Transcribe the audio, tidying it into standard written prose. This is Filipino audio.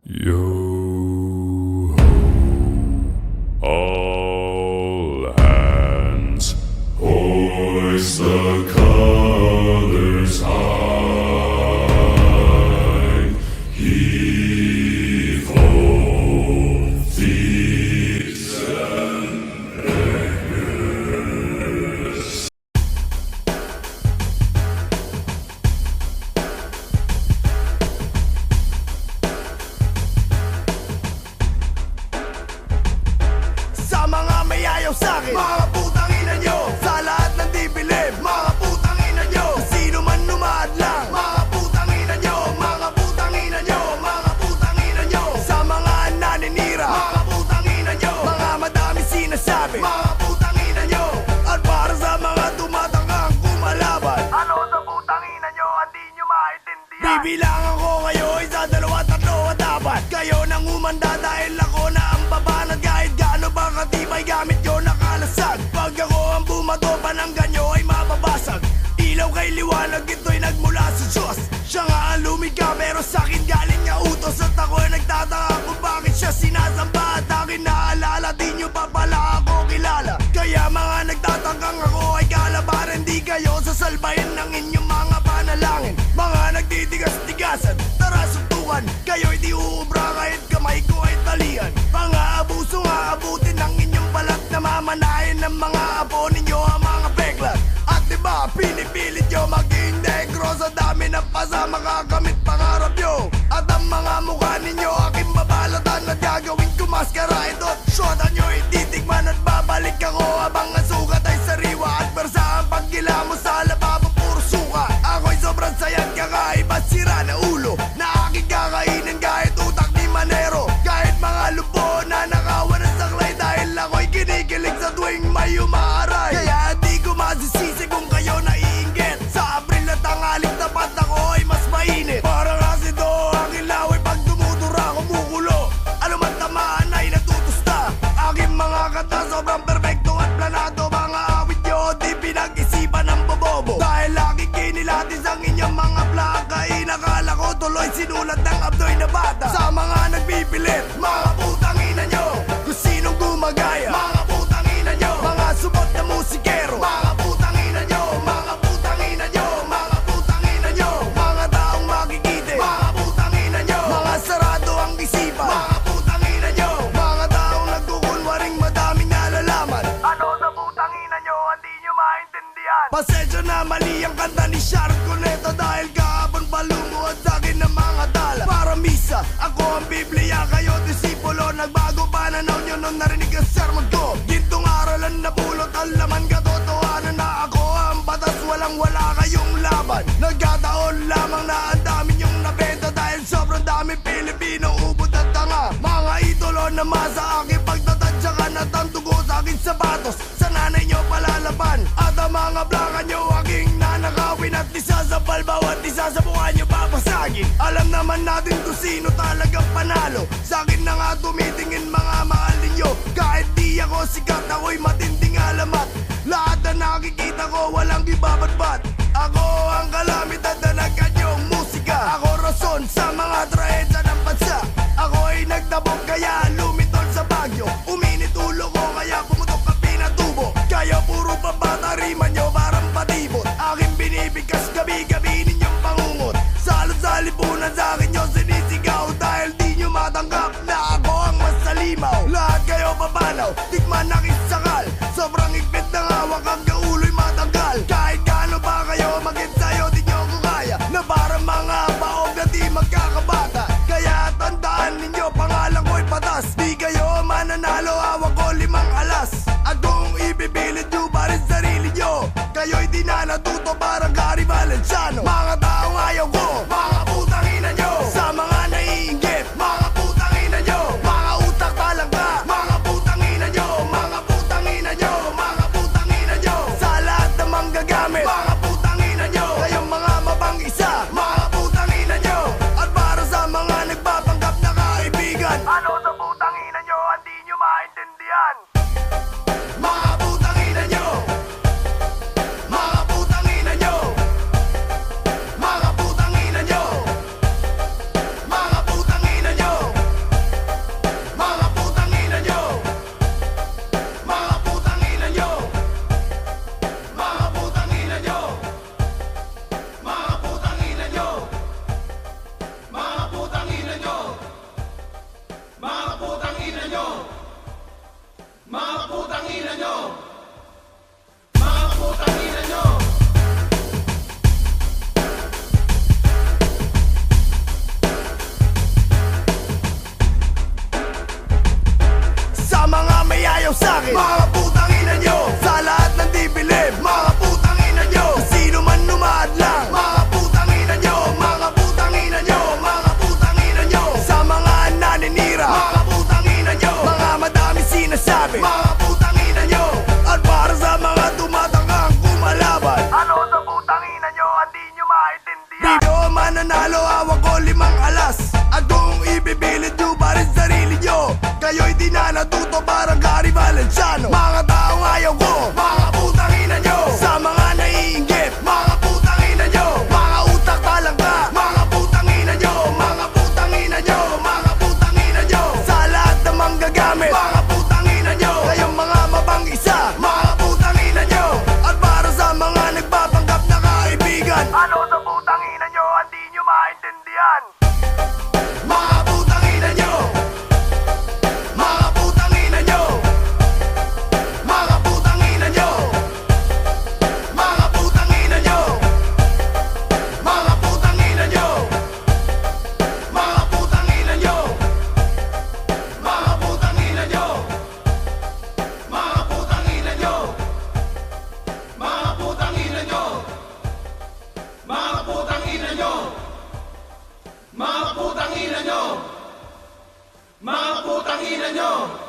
Yo ho, all hands, hoist the colors high, heave ho, thieves and beggars. Sa mga may ayaw sa'kin, mga putang ina nyo. Sa lahat ng di bilib, mga putang ina nyo. Sino man lumadlang, mga putang ina nyo. Mga putang ina nyo, mga putang ina nyo. Sa mga naninira, mga putang ina nyo. Mga madami sinasabi, mga putang ina nyo. At para sa mga tumatangkang kumalaban, ano sa putang ina nyo, hindi nyo maintindihan. Bibilangan ko kayo, isa, dalawa, tatlo at apat. Kayo nang umanda dahil ako na ang babanat. Kahit gaano ba katibay gamit yun nakalasag. Pag ako ang bumato, pananggan nyo ay mababasag. Ilaw kay liwanag, ito'y nagmula sa Diyos. Siya nga ang lumikha pero sa'kin galing niya utos. At ako'y nagtataka kung bakit siya sinasamba. At akin naalala, di nyo pa pala ako kilala. Kaya mga nagtatangkang ako ay kalabaran. Di kayo sasalbahin ng inyong mga panalangin. Mga nagtitigas-tigasan, tara suntukan. Kayo'y di uubra kahit kamay ko ay talian. Mga abuso nga abutin ng inyong balat. Namamanahin ng mga apo ninyo ang mga peklat. At diba pinipilit nyo maging negro. Sa dami ng pasa makakamit pangarap nyo. At ang mga mukha ninyo aking babalatan. At gagawin ko maskara ito. Shota nyo ititikman at babalik ako. Habang ang sugat ay sariwa. At bersa ang paggila mo sa lababo puro suka. Ako'y sobrang sayang kakaiba sira na ulo. Na aking kakainin kahit utak ni Manero. Kahit mga lupo na nakawan ng saklay. Dahil ako'y kinikilig sa tuwing may umaaray. Kaya di ko masisisi kung kayo naiinggit. Sa Abril at tangaling tapat ako ay mas mainit. Parang asido ang ilaw ay pag dumudura kumukulo. Ano man tamaan ay natutusta. Aking mga kanta sobrang perfecto at planado. Mga awit nyo di pinag-isipan ng bobobo. Dahil lagi kinilatis ang inyong mga plaka. Inakala ko tuloy sinulat ng abdoy na bata. Sa mga nagpipilit, mga putang ina nyo. Kung sinong gumagaya, mga putang ina nyo. Mga subot na musikero, mga putang ina nyo. Mga putang ina nyo, mga putang ina nyo. Mga taong makikite, mga putang ina nyo. Mga sarado ang isipan, mga putang ina nyo. Mga taong nagkukunwaring madaming nalalaman. Ano sa putang ina nyo, hindi nyo maintindihan. Pasensya na mali ang kanta ni Sharon Cuneta. Dahil kahapon palumuad sa'kin ng mga tala. Para misa, ako ang Biblia, kayo disipulo. Nagbago pananaw nyo nung narinig ang sermon ko. Gintong aralan na pulot ang laman, katotohanan na ako ang batas. Walang wala kayong laban. Nagkataon lamang na ang dami nyong nabenta. Dahil sobrang daming Pilipino, ubod at tanga. Mga idolo na masa aking pagtatadya ka na tandugo sa aking sapatos. Sa nanay nyo palalaban. At ang mga blaka nyo aking nanakawin. At isa sa balbaw at isa sa mukha nyo papasagin. Alam naman natin kung sino talagang panalo. Sa akin na nga tumitingin mga mahal ninyo. Kahit di ako sikat, ako'y matinding alamat. Lahat na nakikita ko walang ibabatbat. Ako ang kalamidad na nagkanyong musika. Ako rason sa mga trahedya ng bansa. Ako'y nagdabog kaya lumitol sa bagyo. Uminit ulo ko kaya pumutok ang pinatubo. Kaya puro pambata rima nyo parang patibot. Aking binibigkas gabi-gabi ninyong pangungot. Salot sa lipunan sa akin nyo sinisigaw. Dahil di nyo matanggap na ako ang mas salimaw. Lahat kayo papanaw, tikman na kisakal. Sobrang higpit ng hawak ang gaulo'y matanggal. Kahit gaano pa kayo mag-ensayo, di nyo ko kaya. Na parang mga baog na di magkakabata. Kaya tandaan ninyo, pangalan ko'y patas. Di kayo mananalo, hawak ko 5 alas. At kung ibibilid nyo pa rin sarili nyo, kayo'y di na natuto parang Gary Valenciano. Mga taong ayaw ko, mga putang ina nyo. Sa mga naiinggit, mga putang ina nyo. Mga utak talangka, mga putang ina nyo. Mga putang ina nyo, mga putang ina nyo. Sa lahat ng sa'kin Mga putang ina nyo Sa lahat ng di bilib Mga putang ina nyo Sino man lumadlang Mga putang ina nyo Mga putang ina nyo Mga putang ina nyo Sa mga naninira Mga putang ina nyo Mga madami sinasabi Mga putang ina nyo At para sa mga tumatangkang kumalaban Ano sa putang ina nyo Hindi nyo maintindihan Di nyo mananalo Hawak ko 5 alas At kung ibibilid nyo pa rin sarili nyo Kayo'y di na natuto parang Gary Valenciano Mga taong ayaw ko Mga putang ina nyo Sa mga naiinggit Mga putang ina nyo Mga utak palangka Mga putang ina nyo Mga putang ina nyo Mga putang ina nyo Sa lahat ng manggagamit Mga putang ina nyo Kayong mga mabang-isa Mga putang ina nyo At para sa mga nagpapanggap na kaibigan Ano sa putang ina nyo Hindi nyo maintindihan Mga putang ina nyo Mga putang ina nyo Mga putang ina nyo Mga putang ina nyo Mga putang ina nyo Mga putang ina nyo Mga putang ina nyo Mga putang ina nyo Mga putang ina nyo Mga putang ina nyo Mga putang ina nyo Mga putang ina nyo